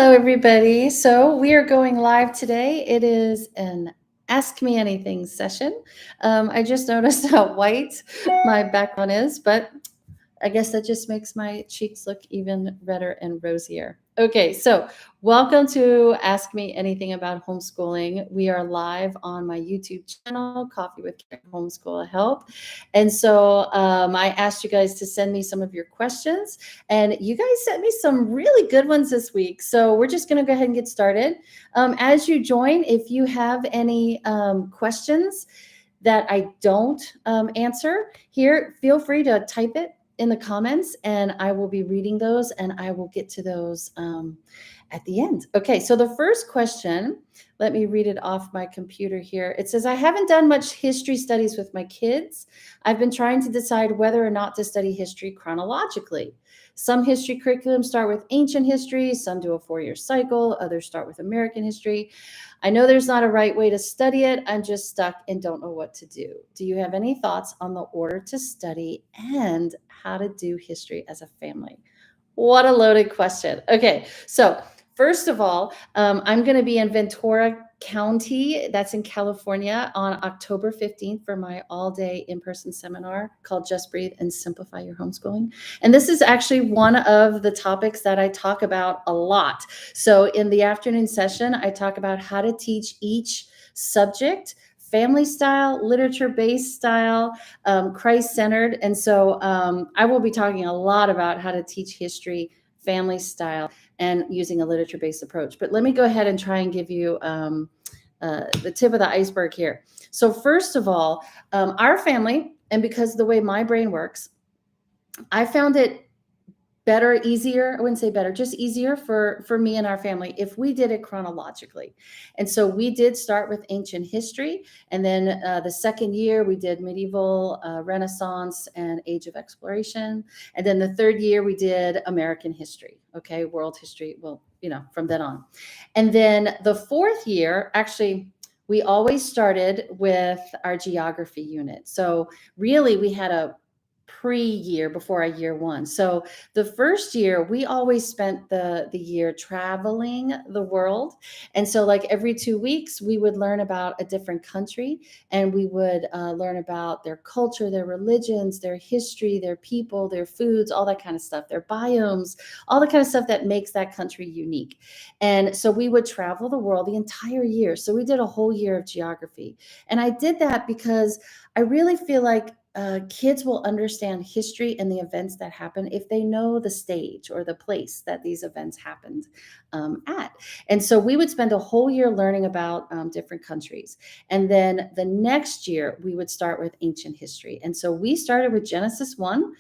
Hello, everybody. So we are going live today. It is an Ask Me Anything session. I just noticed how white my background is, but I guess that just makes my cheeks look even redder and rosier. Okay, so welcome to Ask Me Anything About Homeschooling. We are live on my YouTube channel, Coffee with Karen Homeschool Help. And so I asked you guys to send me some of your questions, and you guys sent me some really good ones this week. So we're just going to go ahead and get started. As you join, if you have any questions that I don't answer here, feel free to type it in the comments and I will be reading those and I will get to those at the end. Okay, so the first question, let me read it off my computer here. It says, I haven't done much history studies with my kids. I've been trying to decide whether or not to study history chronologically. Some history curriculums start with ancient history, some do a 4-year cycle, others start with American history. I know there's not a right way to study it. I'm just stuck and don't know what to do. Do you have any thoughts on the order to study and how to do history as a family? What a loaded question. Okay, so first of all, I'm going to be in Ventura County, that's in California, on October 15th for my all-day in-person seminar called Just Breathe and Simplify Your Homeschooling. And this is actually one of the topics that I talk about a lot. So in the afternoon session, I talk about how to teach each subject, family style, literature-based style, Christ-centered. And so I will be talking a lot about how to teach history, family style, and using a literature-based approach. But let me go ahead and try and give you the tip of the iceberg here. So first of all, our family, and because of the way my brain works, I found it better, easier, I wouldn't say better, just easier for me and our family if we did it chronologically. And so we did start with ancient history. And then the second year we did medieval, Renaissance, and Age of Exploration. And then the third year we did American history, okay, world history, well, from then on. And then the fourth year, actually, we always started with our geography unit. So really we had a pre-year before our year one. So the first year we always spent the year traveling the world. And so like every 2 weeks we would learn about a different country and we would learn about their culture, their religions, their history, their people, their foods, all that kind of stuff, their biomes, all the kind of stuff that makes that country unique. And so we would travel the world the entire year. So we did a whole year of geography. And I did that because I really feel like kids will understand history and the events that happen if they know the stage or the place that these events happened at. And so we would spend a whole year learning about different countries. And then the next year, we would start with ancient history. And so we started with Genesis 1.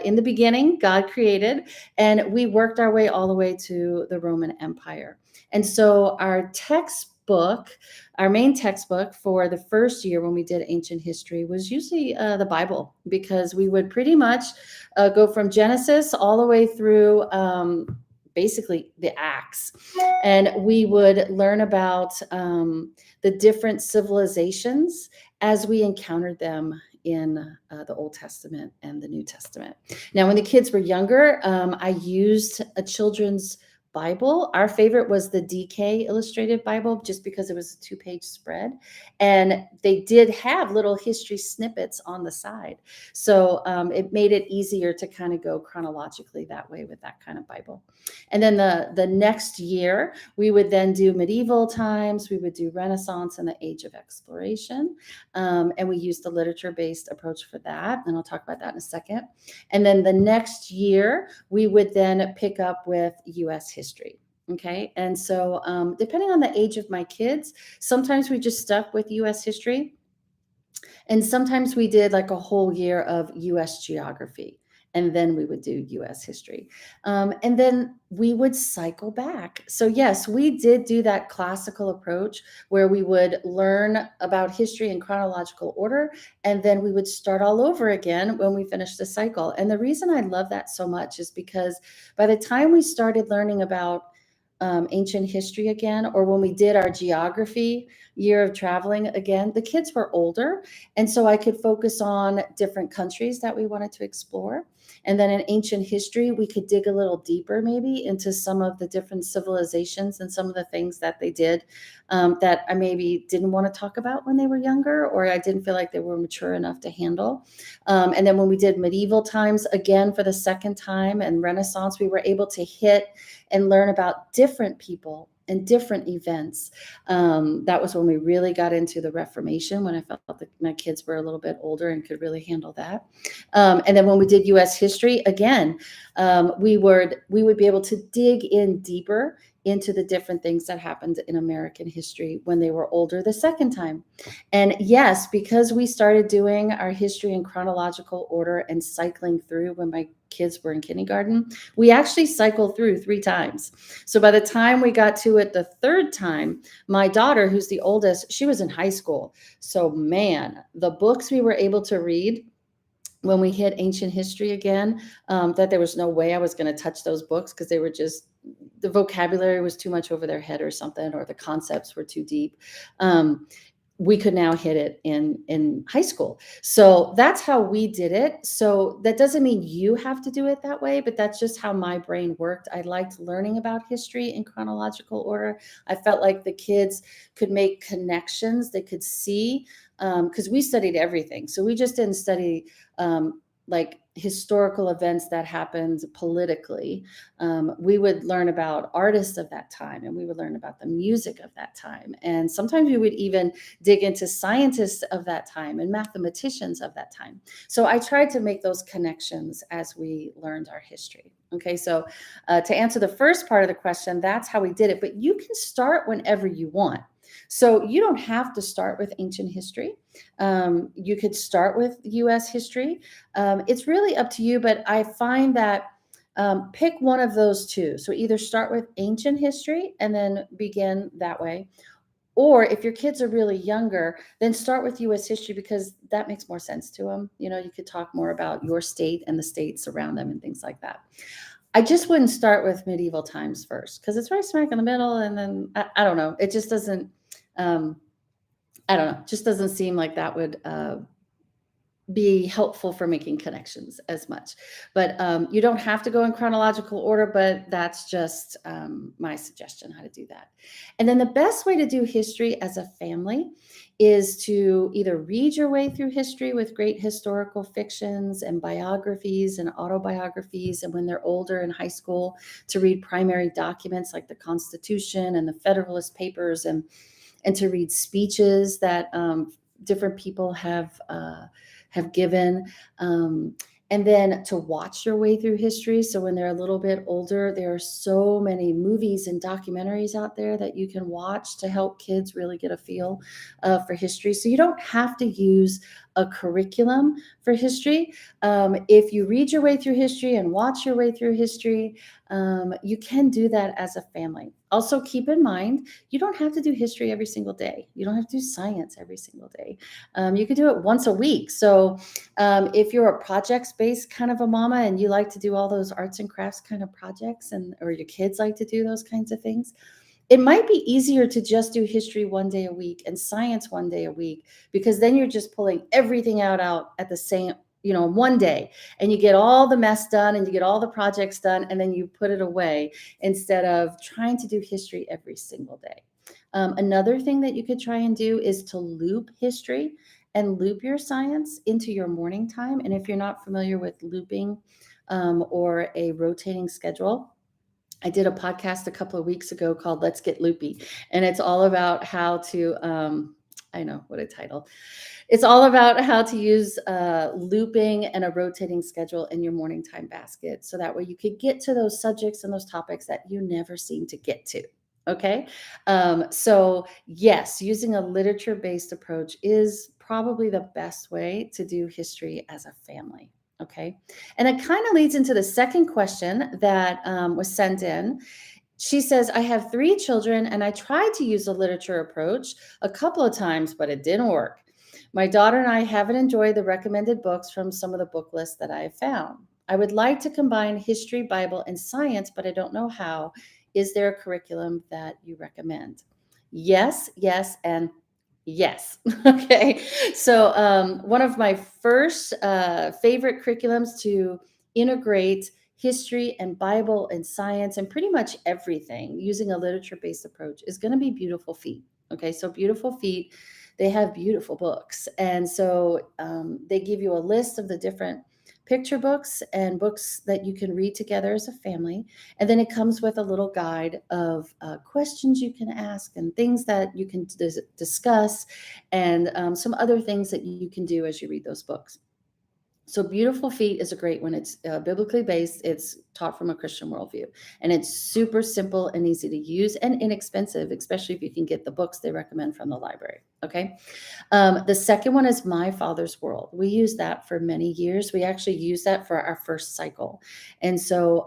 In the beginning, God created, and we worked our way all the way to the Roman Empire. And so our main textbook for the first year when we did ancient history was usually the Bible, because we would pretty much go from Genesis all the way through basically the Acts. And we would learn about the different civilizations as we encountered them in the Old Testament and the New Testament. Now, when the kids were younger, I used a children's Bible. Our favorite was the DK Illustrated Bible, just because it was a 2-page spread. And they did have little history snippets on the side. So it made it easier to kind of go chronologically that way with that kind of Bible. And then the next year, we would then do medieval times, we would do Renaissance and the Age of Exploration. And we used the literature-based approach for that. And I'll talk about that in a second. And then the next year, we would then pick up with U.S. history. Okay. And so depending on the age of my kids, sometimes we just stuck with U.S. history. And sometimes we did like a whole year of U.S. geography. And then we would do U.S. history. And then we would cycle back. So yes, we did do that classical approach where we would learn about history in chronological order, and then we would start all over again when we finished the cycle. And the reason I love that so much is because by the time we started learning about ancient history again, or when we did our geography year of traveling again, the kids were older. And so I could focus on different countries that we wanted to explore. And then in ancient history, we could dig a little deeper maybe into some of the different civilizations and some of the things that they did that I maybe didn't want to talk about when they were younger, or I didn't feel like they were mature enough to handle. And then when we did medieval times again for the second time and Renaissance, we were able to hit and learn about different people and different events. That was when we really got into the Reformation, when I felt that my kids were a little bit older and could really handle that. And then when we did U.S. history, again, we would be able to dig in deeper into the different things that happened in American history when they were older the second time. And yes, because we started doing our history in chronological order and cycling through when my kids were in kindergarten, we actually cycled through 3 times. So by the time we got to it the third time, my daughter, who's the oldest, she was in high school. So man, the books we were able to read when we hit ancient history again, that there was no way I was going to touch those books because they were just, the vocabulary was too much over their head or something, or the concepts were too deep. We could now hit it in high school. So that's how we did it. So that doesn't mean you have to do it that way, but that's just how my brain worked. I liked learning about history in chronological order. I felt like the kids could make connections. They could see, because we studied everything. So we just didn't study like historical events that happened politically. We would learn about artists of that time, and we would learn about the music of that time. And sometimes we would even dig into scientists of that time and mathematicians of that time. So I tried to make those connections as we learned our history. Okay, so to answer the first part of the question, that's how we did it. But you can start whenever you want. So you don't have to start with ancient history. You could start with US history. It's really up to you, but I find that pick one of those two. So either start with ancient history and then begin that way. Or if your kids are really younger, then start with US history because that makes more sense to them. You know, you could talk more about your state and the states around them and things like that. I just wouldn't start with medieval times first because it's right smack in the middle. And then I don't know, it just doesn't, um, I don't know, just doesn't seem like that would be helpful for making connections as much. But you don't have to go in chronological order, but that's just my suggestion how to do that. And then the best way to do history as a family is to either read your way through history with great historical fictions and biographies and autobiographies. And when they're older in high school, to read primary documents like the Constitution and the Federalist Papers, and to read speeches that different people have given, and then to watch your way through history. So when they're a little bit older, there are so many movies and documentaries out there that you can watch to help kids really get a feel for history. So you don't have to use a curriculum for history. If you read your way through history and watch your way through history, you can do that as a family. Also, keep in mind, you don't have to do history every single day. You don't have to do science every single day. You could do it once a week. So if you're a projects-based kind of a mama and you like to do all those arts and crafts kind of projects, or your kids like to do those kinds of things, it might be easier to just do history one day a week and science one day a week, because then you're just pulling everything out at the same, one day, and you get all the mess done and you get all the projects done, and then you put it away instead of trying to do history every single day. Another thing that you could try and do is to loop history and loop your science into your morning time. And if you're not familiar with looping or a rotating schedule, I did a podcast a couple of weeks ago called Let's Get Loopy. And it's all about how to, I know what a title. It's all about how to use looping and a rotating schedule in your morning time basket. So that way you could get to those subjects and those topics that you never seem to get to. Okay. So yes, using a literature-based approach is probably the best way to do history as a family. Okay. And it kind of leads into the second question that was sent in. She says, I have 3 children and I tried to use a literature approach a couple of times, but it didn't work. My daughter and I haven't enjoyed the recommended books from some of the book lists that I have found. I would like to combine history, Bible, and science, but I don't know how. Is there a curriculum that you recommend? Yes, yes, and yes. Okay. So one of my first favorite curriculums to integrate history and Bible and science and pretty much everything using a literature-based approach is going to be Beautiful Feet. Okay, so Beautiful Feet, they have beautiful books. And so they give you a list of the different picture books and books that you can read together as a family. And then it comes with a little guide of questions you can ask and things that you can discuss and some other things that you can do as you read those books. So Beautiful Feet is a great one. It's biblically based. It's taught from a Christian worldview. And it's super simple and easy to use and inexpensive, especially if you can get the books they recommend from the library. Okay. The second one is My Father's World. We used that for many years. We actually used that for our first cycle. And so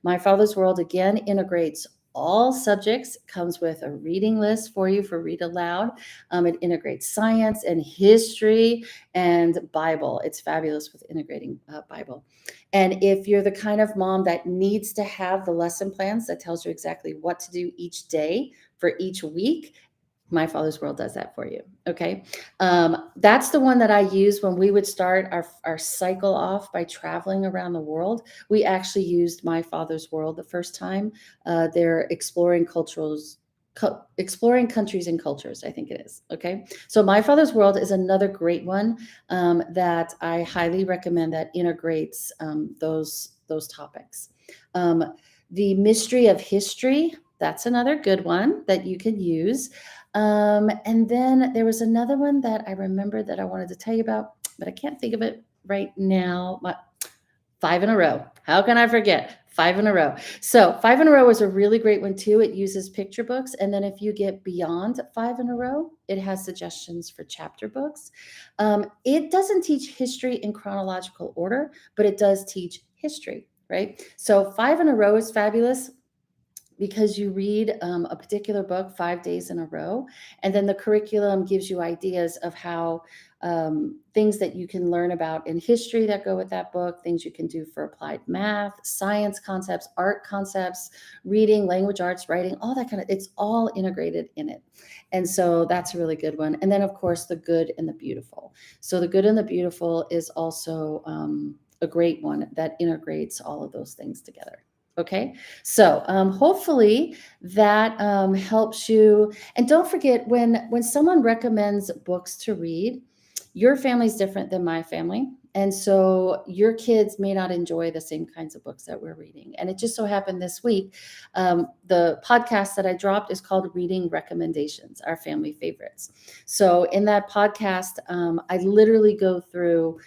My Father's World, again, integrates all subjects, comes with a reading list for you for read aloud. It integrates science and history and Bible. It's fabulous with integrating Bible. And if you're the kind of mom that needs to have the lesson plans that tells you exactly what to do each day for each week, My Father's World does that for you. Okay. That's the one that I use when we would start our cycle off by traveling around the world. We actually used My Father's World the first time. They're exploring exploring countries and cultures, I think it is. Okay. So My Father's World is another great one that I highly recommend that integrates those topics. The Mystery of History, that's another good one that you can use. And then there was another one that I remembered that I wanted to tell you about, but I can't think of it right now. Five in a Row. How can I forget? Five in a Row. So Five in a Row is a really great one too. It uses picture books. And then if you get beyond Five in a Row, it has suggestions for chapter books. It doesn't teach history in chronological order, but it does teach history, right? So Five in a Row is fabulous because you read a particular book 5 days in a row, and then the curriculum gives you ideas of how things that you can learn about in history that go with that book, things you can do for applied math, science concepts, art concepts, reading, language arts, writing, all that kind of, it's all integrated in it. And so that's a really good one. And then of course, The Good and the Beautiful. So The Good and the Beautiful is also a great one that integrates all of those things together. Okay, so hopefully that helps you. And don't forget, when someone recommends books to read, your family's different than my family. And so your kids may not enjoy the same kinds of books that we're reading. And it just so happened this week, the podcast that I dropped is called Reading Recommendations, Our Family Favorites. So in that podcast, I literally go through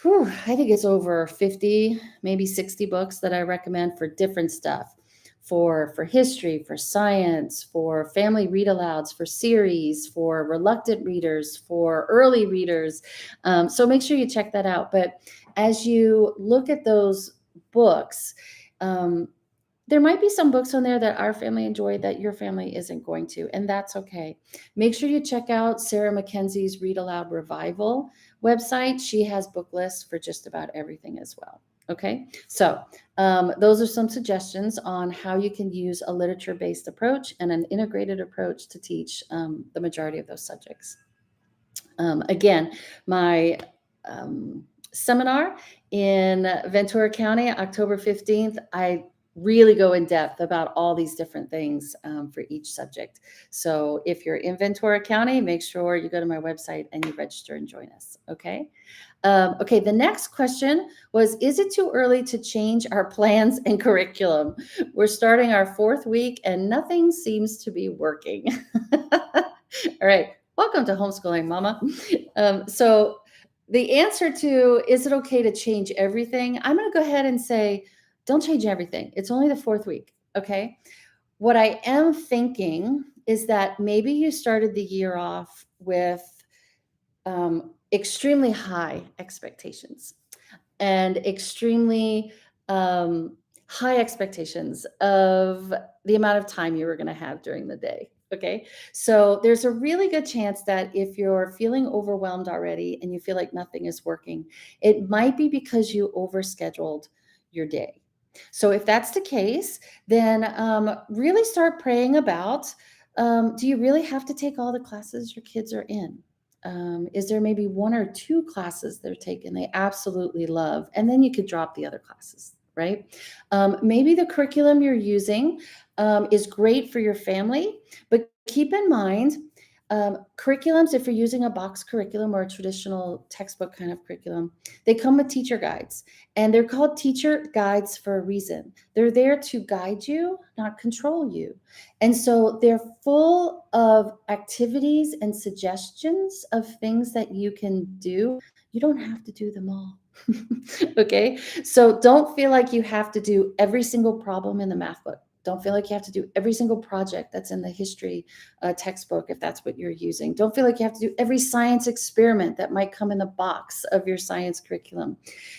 I think it's over 50, maybe 60 books that I recommend for different stuff, for history, for science, for family read alouds, for series, for reluctant readers, for early readers. So make sure you check that out. But as you look at those books, there might be some books on there that our family enjoyed that your family isn't going to, and that's okay. Make sure you check out Sarah Mackenzie's Read Aloud Revival website. She has book lists for just about everything as well. Okay, so those are some suggestions on how you can use a literature-based approach and an integrated approach to teach the majority of those subjects. Again, my seminar in Ventura County, October 15th, I really go in depth about all these different things for each subject. So if you're in Ventura County, make sure you go to my website and you register and join us. Okay. Okay. The next question was, is it too early to change our plans and curriculum? We're starting our 4th week and nothing seems to be working. All right. Welcome to Homeschooling, Mama. So the answer to, is it okay to change everything? I'm going to go ahead and say, don't change everything. It's only the 4th week. Okay. What I am thinking is that maybe you started the year off with extremely high expectations and extremely high expectations of the amount of time you were going to have during the day. Okay. So there's a really good chance that if you're feeling overwhelmed already and you feel like nothing is working, it might be because you overscheduled your day. So if that's the case, then really start praying about, do you really have to take all the classes your kids are in? Is there maybe one or two classes they're taking they absolutely love? And then you could drop the other classes, right? Maybe the curriculum you're using is great for your family, but keep in mind curriculums, if you're using a box curriculum or a traditional textbook kind of curriculum, they come with teacher guides, and they're called teacher guides for a reason. They're there to guide you, not control you. And so they're full of activities and suggestions of things that you can do. You don't have to do them all. Okay. So don't feel like you have to do every single problem in the math book. Don't feel like you have to do every single project that's in the history textbook if that's what you're using. Don't feel like you have to do every science experiment that might come in the box of your science curriculum.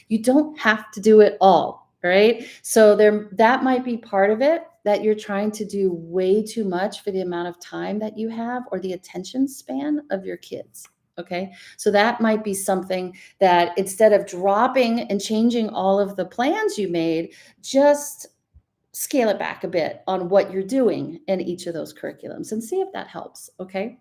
You don't have to do it all, right? So there, that might be part of it, that you're trying to do way too much for the amount of time that you have or the attention span of your kids. Okay. So that might be something that instead of dropping and changing all of the plans you made, just scale it back a bit on what you're doing in each of those curriculums and see if that helps. Okay.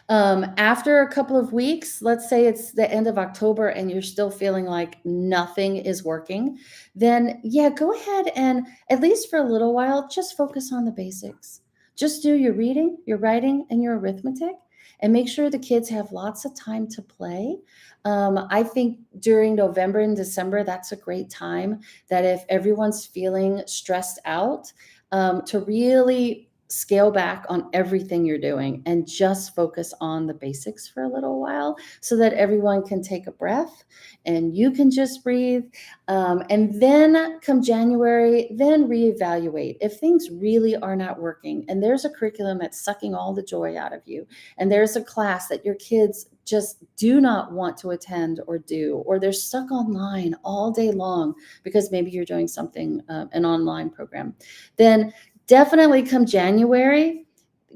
After a couple of weeks, let's say it's the end of October and you're still feeling like nothing is working, then yeah, go ahead and at least for a little while, just focus on the basics. Just do your reading, your writing, and your arithmetic, and make sure the kids have lots of time to play. I think during November and December, that's a great time that if everyone's feeling stressed out, to really scale back on everything you're doing and just focus on the basics for a little while so that everyone can take a breath and you can just breathe. And then come January, then reevaluate. If things really are not working and there's a curriculum that's sucking all the joy out of you, and there's a class that your kids just do not want to attend or do, or they're stuck online all day long because maybe you're doing something, an online program, then definitely come January,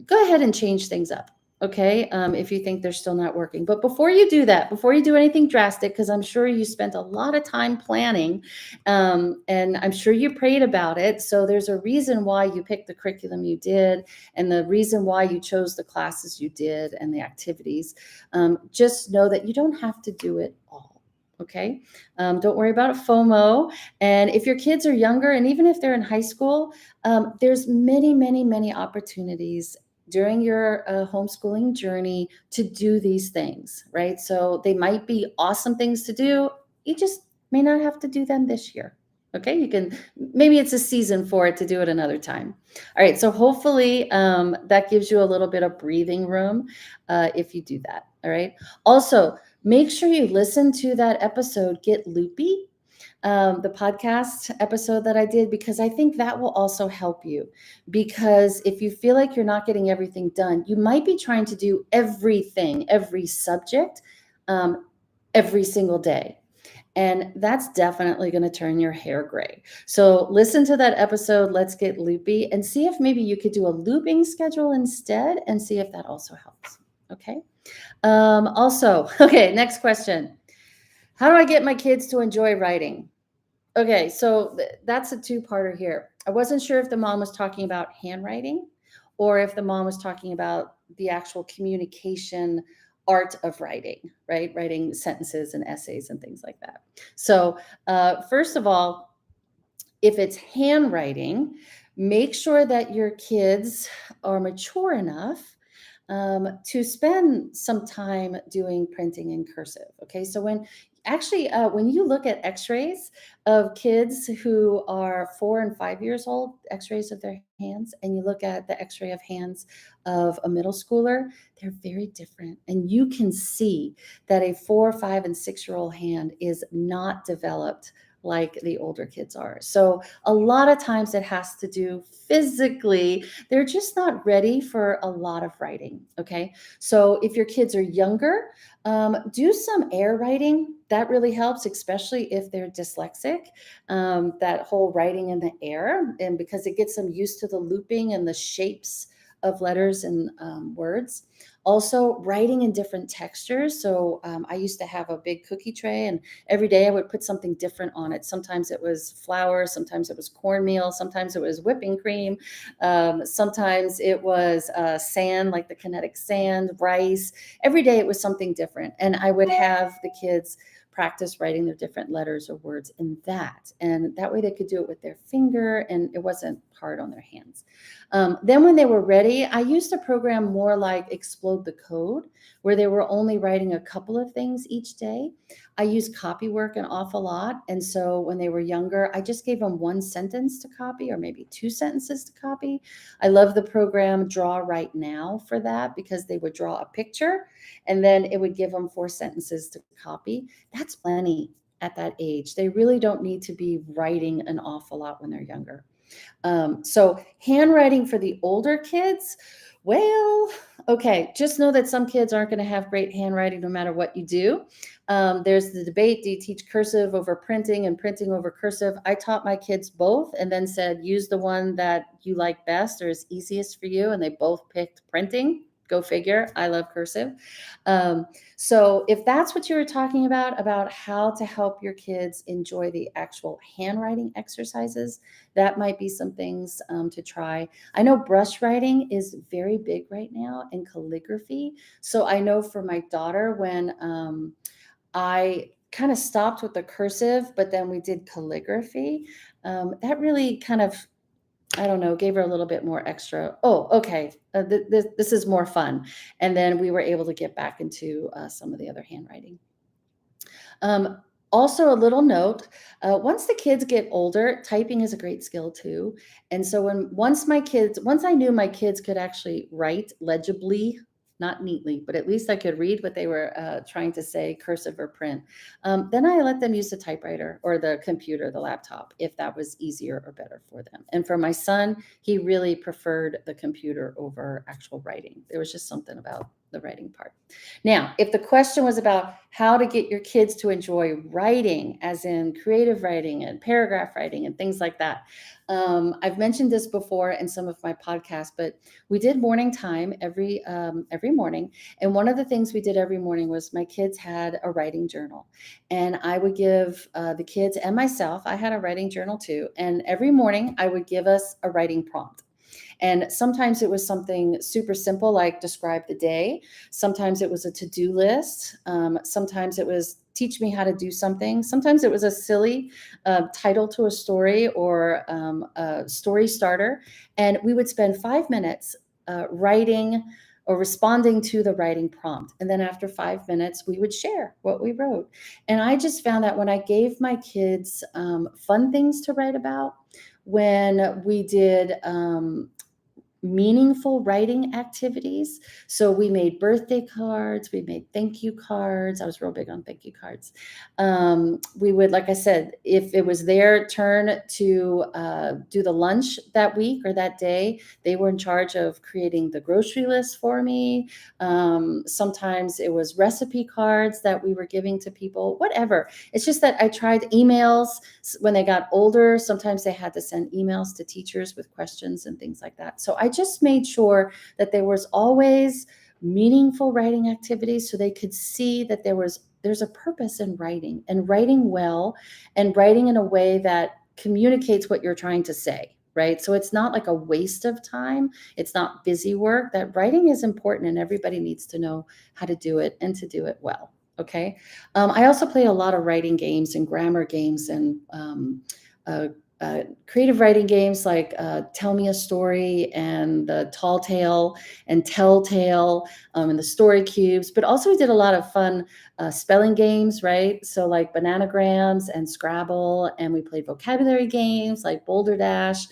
go ahead and change things up. Okay. If you think they're still not working. But before you do that, before you do anything drastic, because I'm sure you spent a lot of time planning, and I'm sure you prayed about it. So there's a reason why you picked the curriculum you did and the reason why you chose the classes you did and the activities. Just know that you don't have to do it all. Okay. Don't worry about FOMO. And if your kids are younger, and even if they're in high school, there's many, many, many opportunities during your homeschooling journey to do these things, right? So they might be awesome things to do. You just may not have to do them this year. Okay, you can, maybe it's a season for it to do it another time. All right, so hopefully that gives you a little bit of breathing room if you do that. All right. Also, make sure you listen to that episode, Get Loopy, the podcast episode that I did, because I think that will also help you. Because if you feel like you're not getting everything done, you might be trying to do everything, every subject, every single day. And that's definitely going to turn your hair gray. So listen to that episode, Let's Get Loopy, and see if maybe you could do a looping schedule instead and see if that also helps. Okay. Also, okay, next question. How do I get my kids to enjoy writing? Okay, so that's a two-parter here. I wasn't sure if the mom was talking about handwriting or if the mom was talking about the actual communication art of writing, right? Writing sentences and essays and things like that. So first of all, if it's handwriting, make sure that your kids are mature enough to spend some time doing printing in cursive. Okay, so when you look at x-rays of kids who are 4 and 5 years old, x-rays of their hands, and you look at the x-ray of hands of a middle schooler, they're very different. And you can see that a 4, 5, and 6-year-old hand is not developed like the older kids are. So a lot of times it has to do physically. They're just not ready for a lot of writing. Okay. So if your kids are younger, do some air writing. That really helps, especially if they're dyslexic, that whole writing in the air, and because it gets them used to the looping and the shapes of letters and words. Also, writing in different textures. So I used to have a big cookie tray, and every day I would put something different on it. Sometimes it was flour, sometimes it was cornmeal, sometimes it was whipping cream, sometimes it was sand, like the kinetic sand, rice. Every day it was something different. And I would have the kids practice writing their different letters or words in that. And that way they could do it with their finger and it wasn't hard on their hands. Then when they were ready, I used a program more like Explode the Code, where they were only writing a couple of things each day. I used copy work an awful lot. And so when they were younger, I just gave them one sentence to copy or maybe two sentences to copy. I love the program Draw Right Now for that because they would draw a picture and then it would give them four sentences to copy. That's plenty at that age. They really don't need to be writing an awful lot when they're younger. So handwriting for the older kids, well, okay, just know that some kids aren't going to have great handwriting no matter what you do. There's the debate, do you teach cursive over printing and printing over cursive? I taught my kids both and then said, use the one that you like best or is easiest for you. And they both picked printing. Go figure. I love cursive. So if that's what you were talking about how to help your kids enjoy the actual handwriting exercises, that might be some things to try. I know brush writing is very big right now and calligraphy. So I know for my daughter, when I kind of stopped with the cursive, but then we did calligraphy, that really kind of, I don't know, gave her a little bit more extra. Oh, okay. This is more fun. And then we were able to get back into some of the other handwriting. Um, Also, a little note, once the kids get older, typing is a great skill too. And so once I knew my kids could actually write legibly, not neatly, but at least I could read what they were trying to say, cursive or print. Then I let them use the typewriter or the computer, the laptop, if that was easier or better for them. And for my son, he really preferred the computer over actual writing. There was just something about the writing part. Now, if the question was about how to get your kids to enjoy writing, as in creative writing and paragraph writing and things like that, I've mentioned this before in some of my podcasts, but we did morning time every morning, and one of the things we did every morning was my kids had a writing journal, and I would give the kids and myself. I had a writing journal too, and every morning I would give us a writing prompt. And sometimes it was something super simple, like describe the day. Sometimes it was a to-do list. Sometimes it was teach me how to do something. Sometimes it was a silly title to a story or a story starter. And we would spend 5 minutes writing or responding to the writing prompt. And then after 5 minutes, we would share what we wrote. And I just found that when I gave my kids fun things to write about, when we did meaningful writing activities. So we made birthday cards, we made thank you cards. I was real big on thank you cards. We would, like I said, if it was their turn to do the lunch that week or that day, they were in charge of creating the grocery list for me. Sometimes it was recipe cards that we were giving to people, whatever. It's just that I tried emails when they got older. Sometimes they had to send emails to teachers with questions and things like that. So I just made sure that there was always meaningful writing activities so they could see that there's a purpose in writing and writing well and writing in a way that communicates what you're trying to say, right? So it's not like a waste of time. It's not busy work. That writing is important and everybody needs to know how to do it and to do it well. Okay. I also play a lot of writing games and grammar games and creative writing games like Tell Me a Story and the Tall Tale and Telltale and the Story Cubes. But also we did a lot of fun spelling games, right? So like Bananagrams and Scrabble, and we played vocabulary games like Boulder Dash.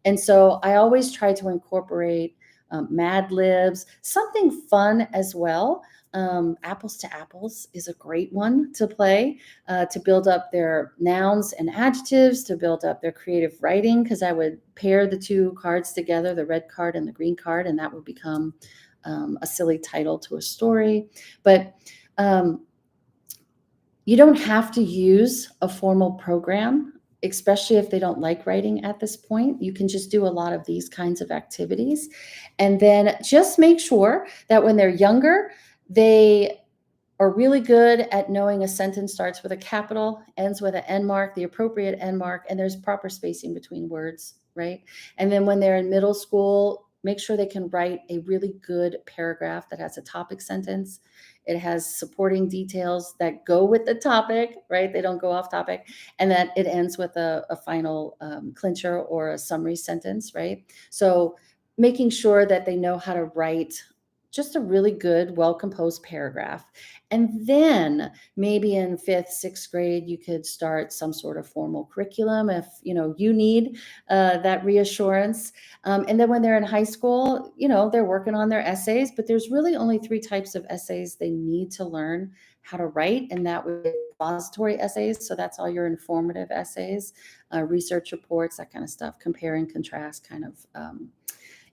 And so I always try to incorporate Mad Libs, something fun as well. Apples to Apples is a great one to play to build up their nouns and adjectives, to build up their creative writing, because I would pair the two cards together, the red card and the green card, and that would become a silly title to a story. But you don't have to use a formal program. especially if they don't like writing at this point. You can just do a lot of these kinds of activities. And then just make sure that when they're younger, they are really good at knowing a sentence starts with a capital, ends with an end mark, the appropriate end mark, and there's proper spacing between words, right? And then when they're in middle school, make sure they can write a really good paragraph that has a topic sentence. It has supporting details that go with the topic, right? They don't go off topic. And that it ends with a final clincher or a summary sentence, right? So making sure that they know how to write just a really good, well-composed paragraph. And then maybe in fifth, sixth grade, you could start some sort of formal curriculum if you need that reassurance. And then when they're in high school, they're working on their essays, but there's really only 3 types of essays they need to learn how to write, and that would be expository essays. So that's all your informative essays, research reports, that kind of stuff, compare and contrast kind of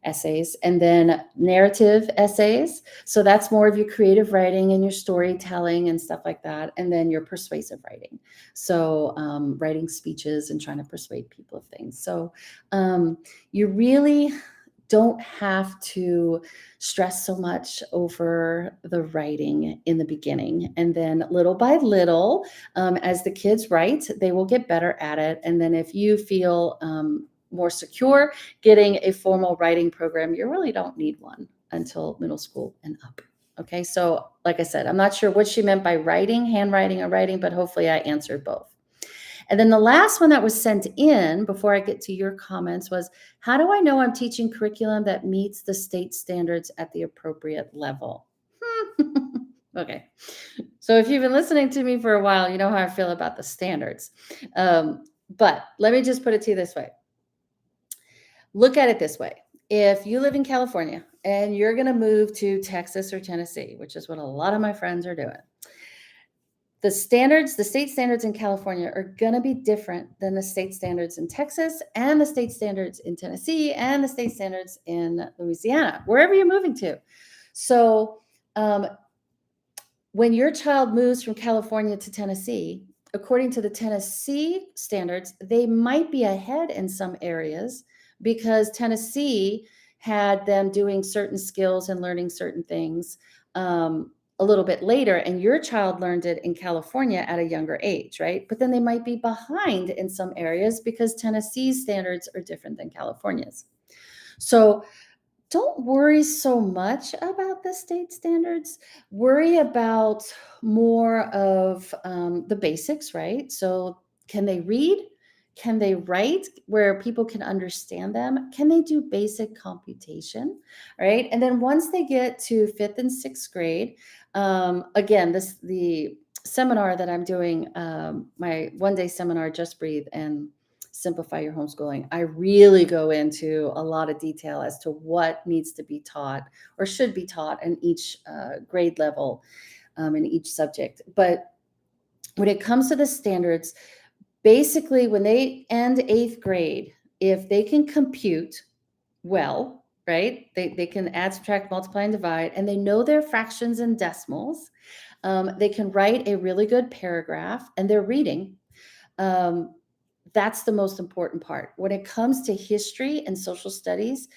essays, and then narrative essays. So that's more of your creative writing and your storytelling and stuff like that. And then your persuasive writing. So writing speeches and trying to persuade people of things. So you really don't have to stress so much over the writing in the beginning. And then little by little, as the kids write, they will get better at it. And then if you feel more secure getting a formal writing program, you really don't need one until middle school and up. Okay, so like I said, I'm not sure what she meant by writing, handwriting or writing, but hopefully I answered both. And then the last one that was sent in before I get to your comments was, how do I know I'm teaching curriculum that meets the state standards at the appropriate level? Okay, so if you've been listening to me for a while, you know how I feel about the standards. But let me just put it to you this way. Look at it this way. If you live in California and you're going to move to Texas or Tennessee, which is what a lot of my friends are doing, the state standards in California are going to be different than the state standards in Texas and the state standards in Tennessee and the state standards in Louisiana, wherever you're moving to. So when your child moves from California to Tennessee, according to the Tennessee standards, they might be ahead in some areas because Tennessee had them doing certain skills and learning certain things a little bit later, and your child learned it in California at a younger age, right? But then they might be behind in some areas because Tennessee's standards are different than California's. So don't worry so much about the state standards. Worry about more of the basics, right? So can they read? Can they write where people can understand them? Can they do basic computation, right? And then once they get to fifth and sixth grade, again, the seminar that I'm doing, my one-day seminar, Just Breathe and Simplify Your Homeschooling, I really go into a lot of detail as to what needs to be taught or should be taught in each grade level, in each subject. But when it comes to the standards, basically when they end 8th grade, if they can compute well, right? They can add, subtract, multiply, and divide, and they know their fractions and decimals. They can write a really good paragraph, and they're reading. That's the most important part. When it comes to history and social studies,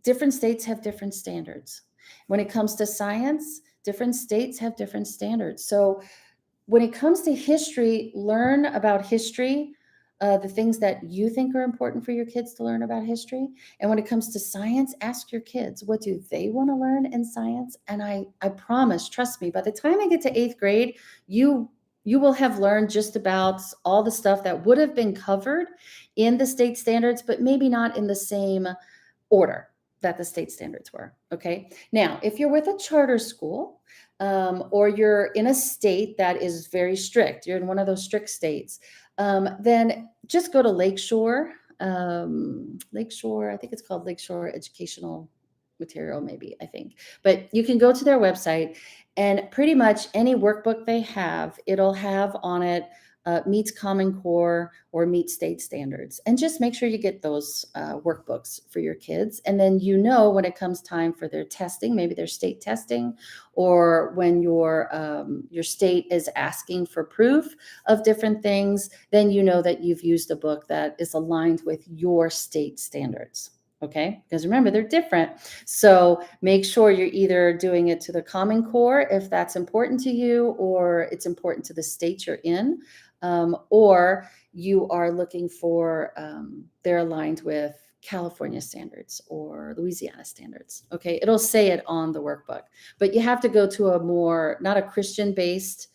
different states have different standards. When it comes to science, different states have different standards. So when it comes to history, learn about history, the things that you think are important for your kids to learn about history. And when it comes to science, ask your kids, what do they want to learn in science? And I promise, trust me, by the time I get to 8th grade, you will have learned just about all the stuff that would have been covered in the state standards, but maybe not in the same order that the state standards were. Okay. Now, if you're with a charter school, or you're in a state that is very strict, you're in one of those strict states, then just go to Lakeshore. I think it's called Lakeshore Educational Material, maybe, I think. But you can go to their website, and pretty much any workbook they have, it'll have on it meets Common Core or meets state standards. And just make sure you get those workbooks for your kids. And then when it comes time for their testing, maybe their state testing, or when your state is asking for proof of different things, then you know that you've used a book that is aligned with your state standards. Okay, because remember, they're different. So make sure you're either doing it to the Common Core if that's important to you, or it's important to the state you're in, or you are looking for, they're aligned with California standards or Louisiana standards. Okay, it'll say it on the workbook, but you have to go to a more, not a Christian based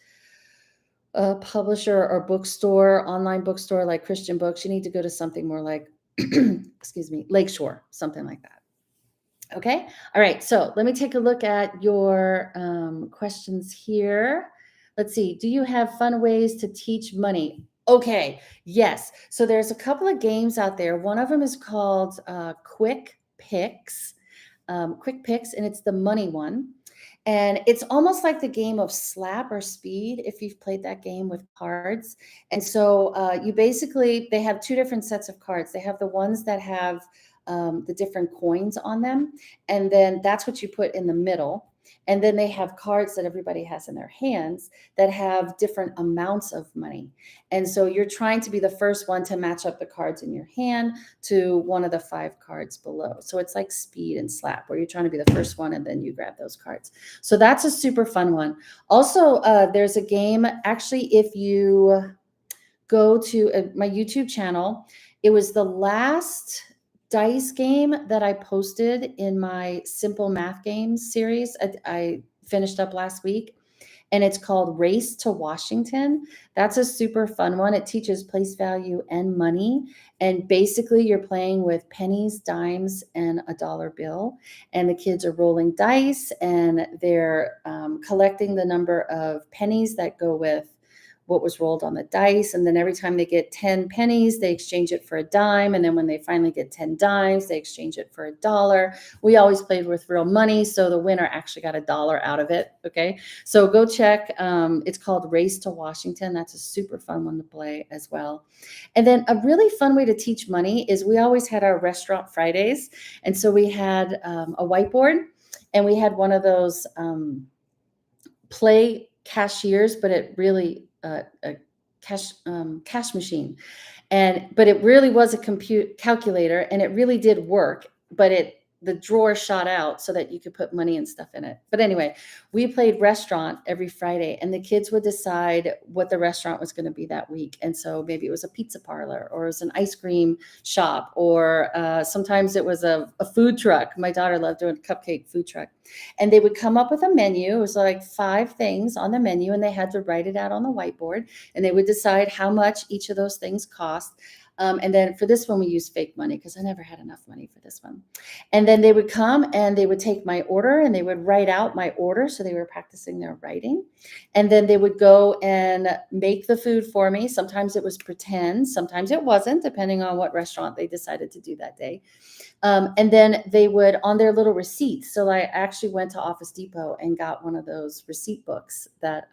publisher or bookstore, online bookstore like Christian Books. You need to go to something more like, excuse me, Lakeshore, something like that. Okay. All right. So let me take a look at your questions here. Let's see. Do you have fun ways to teach money? Okay. Yes. So there's a couple of games out there. One of them is called Quick Picks. Quick Picks, and it's the money one. And it's almost like the game of Slap or Speed, if you've played that game with cards. And so they have two different sets of cards. They have the ones that have the different coins on them. And then that's what you put in the middle. And then they have cards that everybody has in their hands that have different amounts of money. And so you're trying to be the first one to match up the cards in your hand to one of the 5 cards below. So it's like Speed and Slap, where you're trying to be the first one and then you grab those cards. So that's a super fun one. Also, there's a game, actually, if you go to my YouTube channel, it was the last dice game that I posted in my Simple Math Games series. I finished up last week, and it's called Race to Washington. That's a super fun one. It teaches place value and money. And basically, you're playing with pennies, dimes, and a dollar bill. And the kids are rolling dice, and they're collecting the number of pennies that go with what was rolled on the dice. And then every time they get 10 pennies, they exchange it for a dime. And then when they finally get 10 dimes, they exchange it for a dollar. We always played with real money, so the winner actually got $1 out of it. Okay, so go check. It's called Race to Washington. That's a super fun one to play as well. And then a really fun way to teach money is we always had our restaurant Fridays. And so we had a whiteboard, and we had one of those play cashiers, but it really a cash machine, but it really was a compute calculator, and it really did work, but the drawer shot out so that you could put money and stuff in it. But anyway, we played restaurant every Friday, and the kids would decide what the restaurant was going to be that week. And so maybe it was a pizza parlor, or it was an ice cream shop, or sometimes it was a food truck. My daughter loved doing a cupcake food truck. And they would come up with a menu. It was like 5 things on the menu, and they had to write it out on the whiteboard, and they would decide how much each of those things cost. And then for this one, we used fake money because I never had enough money for this one. And then they would come and they would take my order and they would write out my order. So they were practicing their writing. And then they would go and make the food for me. Sometimes it was pretend, sometimes it wasn't, depending on what restaurant they decided to do that day. And then they would, on their little receipts. So I actually went to Office Depot and got one of those receipt books that,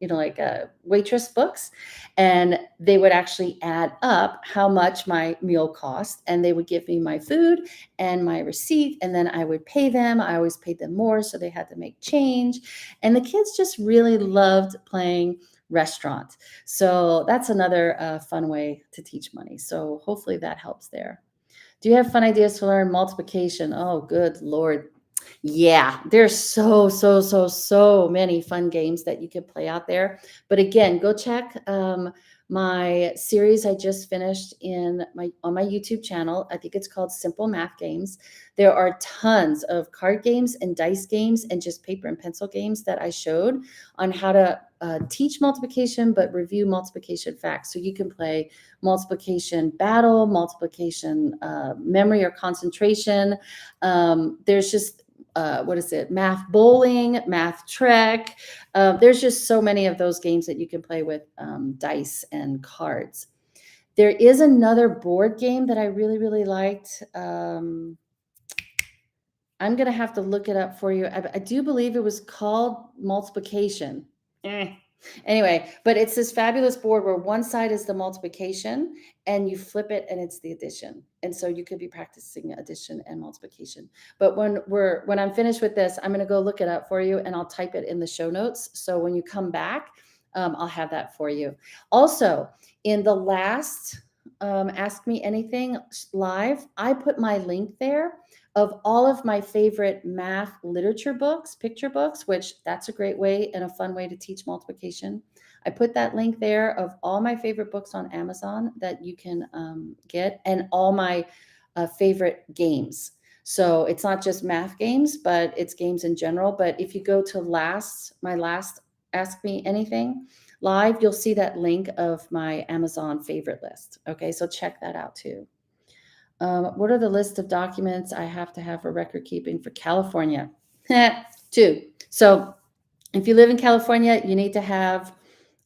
like waitress books. And they would actually add up how much my meal cost. And they would give me my food and my receipt. And then I would pay them. I always paid them more, so they had to make change. And the kids just really loved playing restaurant. So that's another fun way to teach money. So hopefully that helps there. Do you have fun ideas to learn multiplication? Oh, good Lord. Yeah, there's so many fun games that you could play out there. But again, go check my series I just finished on my YouTube channel. I think it's called Simple Math Games. There are tons of card games and dice games and just paper and pencil games that I showed on how to teach multiplication, but review multiplication facts. So you can play multiplication battle, multiplication memory or concentration. There's just math bowling, math trek. There's just so many of those games that you can play with dice and cards. There is another board game that I really liked. I'm going to have to look it up for you. I do believe it was called Multiplication. Anyway, but it's this fabulous board where one side is the multiplication and you flip it and it's the addition. And so you could be practicing addition and multiplication. But when I'm finished with this, I'm going to go look it up for you and I'll type it in the show notes. So when you come back, I'll have that for you. Also, in the last Ask Me Anything live, I put my link there of all of my favorite math literature books, picture books, which that's a great way and a fun way to teach multiplication. I put that link there of all my favorite books on Amazon that you can get, and all my favorite games. So it's not just math games, but it's games in general. But if you go to my last Ask Me Anything live, you'll see that link of my Amazon favorite list. Okay, so check that out too. What are the list of documents I have to have for record keeping for California? 2. So if you live in California, you need to have,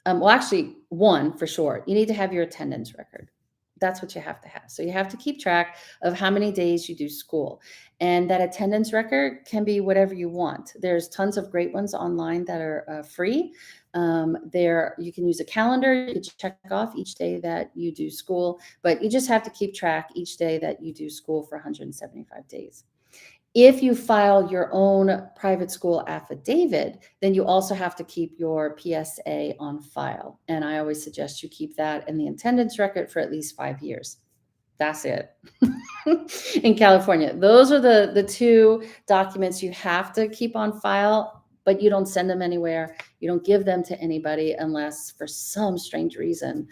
well, actually 1 for sure. You need to have your attendance record. That's what you have to have. So you have to keep track of how many days you do school. And that attendance record can be whatever you want. There's tons of great ones online that are free. There, you can use a calendar. You can check off each day that you do school, but you just have to keep track each day that you do school for 175 days. If you file your own private school affidavit, then you also have to keep your PSA on file. And I always suggest you keep that in the attendance record for at least 5 years. That's it. In California, those are the 2 documents you have to keep on file, but you don't send them anywhere. You don't give them to anybody unless for some strange reason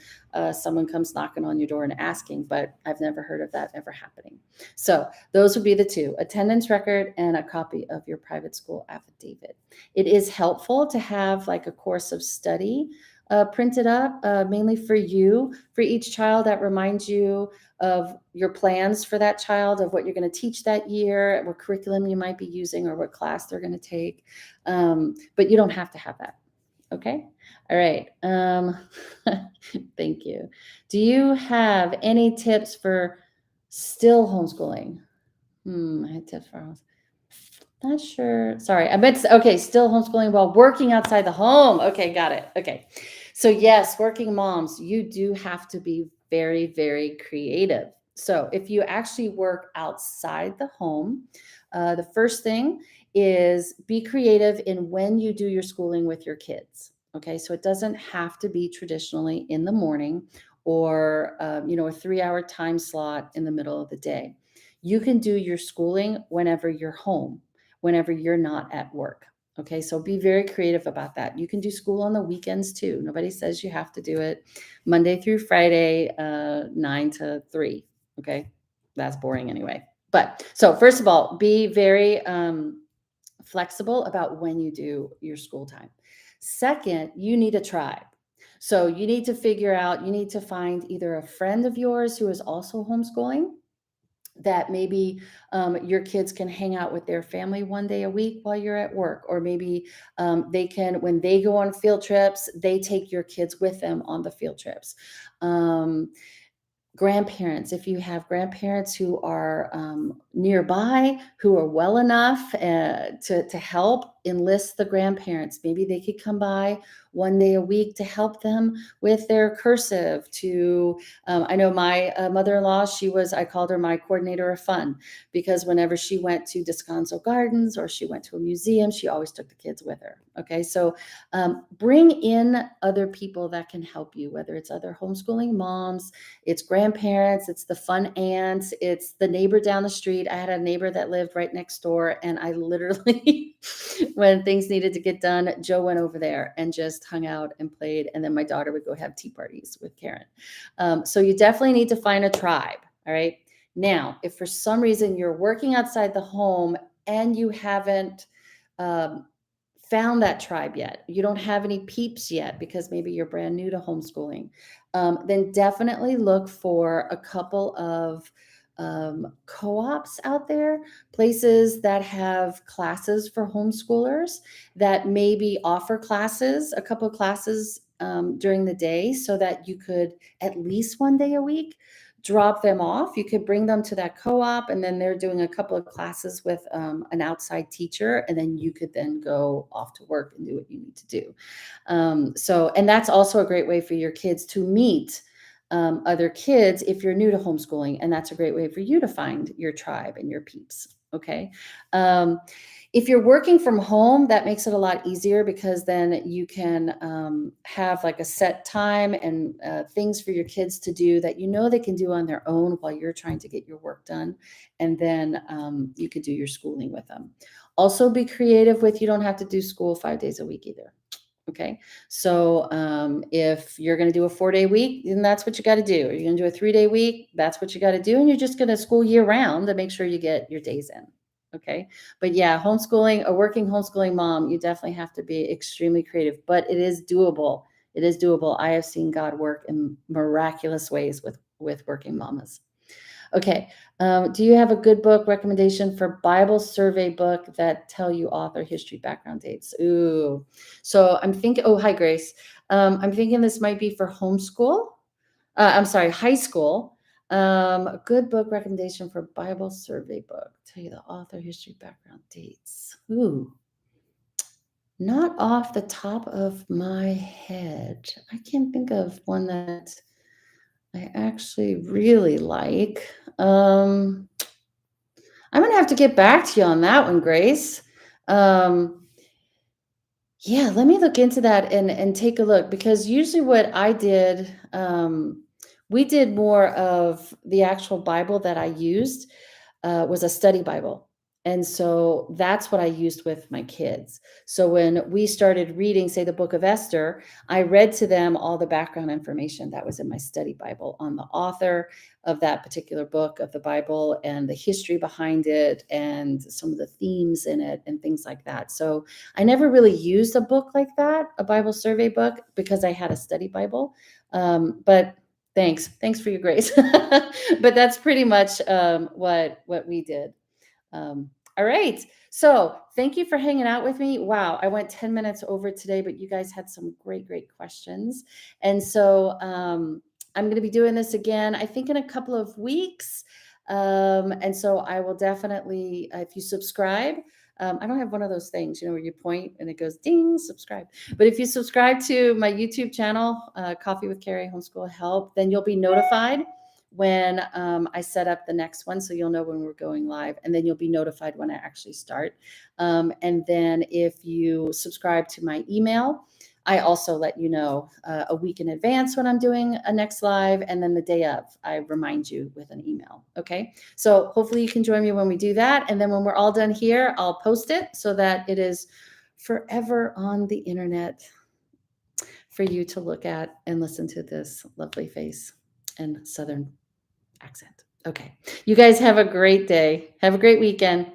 someone comes knocking on your door and asking, but I've never heard of that ever happening. So those would be the 2, attendance record and a copy of your private school affidavit. It is helpful to have like a course of study printed up, mainly for you, for each child, that reminds you of your plans for that child, of what you're going to teach that year, what curriculum you might be using, or what class they're going to take. But you don't have to have that. Okay. All right. Thank you. Do you have any tips for still homeschooling? I had tips for homeschooling. Not sure. Sorry. I bet. Okay. Still homeschooling while working outside the home. Okay. Got it. Okay. So yes, working moms, you do have to be very, very creative. So if you actually work outside the home, the first thing is be creative in when you do your schooling with your kids. Okay. So it doesn't have to be traditionally in the morning or, a 3-hour time slot in the middle of the day. You can do your schooling whenever you're home, whenever you're not at work. Okay, so be very creative about that. You can do school on the weekends too. Nobody says you have to do it Monday through Friday, 9 to 3. Okay, that's boring anyway. But so first of all, be very flexible about when you do your school time. Second, you need a tribe. So you need to find either a friend of yours who is also homeschooling, that maybe your kids can hang out with their family one day a week while you're at work, or maybe they can, when they go on field trips, they take your kids with them on the field trips. Grandparents, if you have grandparents who are nearby, who are well enough to help, enlist the grandparents. Maybe they could come by one day a week to help them with their cursive. I know my mother-in-law, I called her my coordinator of fun, because whenever she went to Descanso Gardens or she went to a museum, she always took the kids with her. Okay, so bring in other people that can help you, whether it's other homeschooling moms, it's grandparents, it's the fun aunts, it's the neighbor down the street. I had a neighbor that lived right next door, and I literally, when things needed to get done, Joe went over there and just hung out and played. And then my daughter would go have tea parties with Karen. So you definitely need to find a tribe. All right. Now, if for some reason you're working outside the home and you haven't found that tribe yet, you don't have any peeps yet because maybe you're brand new to homeschooling, then definitely look for a couple of co-ops out there, places that have classes for homeschoolers that maybe offer a couple of classes during the day, so that you could at least one day a week drop them off. You could bring them to that co-op, and then they're doing a couple of classes with an outside teacher, and then you could then go off to work and do what you need to do. And that's also a great way for your kids to meet other kids if you're new to homeschooling, and that's a great way for you to find your tribe and your peeps. Okay. If you're working from home, that makes it a lot easier because then you can have like a set time and things for your kids to do that you know they can do on their own while you're trying to get your work done. And then you could do your schooling with them. Also be creative with, you don't have to do school 5 days a week either. Okay. So if you're going to do a 4-day week, then that's what you got to do. You're going to do a 3-day week, that's what you got to do. And you're just going to school year round to make sure you get your days in. Okay. But yeah, homeschooling, a working homeschooling mom, you definitely have to be extremely creative, but it is doable. It is doable. I have seen God work in miraculous ways with working mamas. Okay. Do you have a good book recommendation for Bible survey book that tell you author, history, background dates? Ooh. So I'm thinking, oh, hi, Grace. I'm thinking this might be for homeschool. I'm sorry, high school. A good book recommendation for Bible survey book. Tell you the author, history, background, dates. Ooh. Not off the top of my head. I can't think of one that I actually really like. I'm gonna have to get back to you on that one, Grace. Um, yeah, let me look into that and take a look, because usually what I did, we did more of the actual Bible that I used was a study Bible. And so that's what I used with my kids. So when we started reading, say, the book of Esther, I read to them all the background information that was in my study Bible on the author of that particular book of the Bible and the history behind it and some of the themes in it and things like that. So I never really used a book like that, a Bible survey book, because I had a study Bible. But thanks for your grace. But that's pretty much what we did. All right. So thank you for hanging out with me. Wow, I went 10 minutes over today, but you guys had some great questions. And so I'm going to be doing this again, I think, in a couple of weeks. And so I will definitely, if you subscribe, I don't have one of those things, where you point and it goes ding, subscribe. But if you subscribe to my YouTube channel, Coffee with Carrie Homeschool Help, then you'll be notified when I set up the next one. So you'll know when we're going live, and then you'll be notified when I actually start. And then if you subscribe to my email, I also let you know a week in advance when I'm doing a next live. And then the day of, I remind you with an email. Okay. So hopefully you can join me when we do that. And then when we're all done here, I'll post it so that it is forever on the internet for you to look at and listen to this lovely face and Southern accent. Okay. You guys have a great day. Have a great weekend.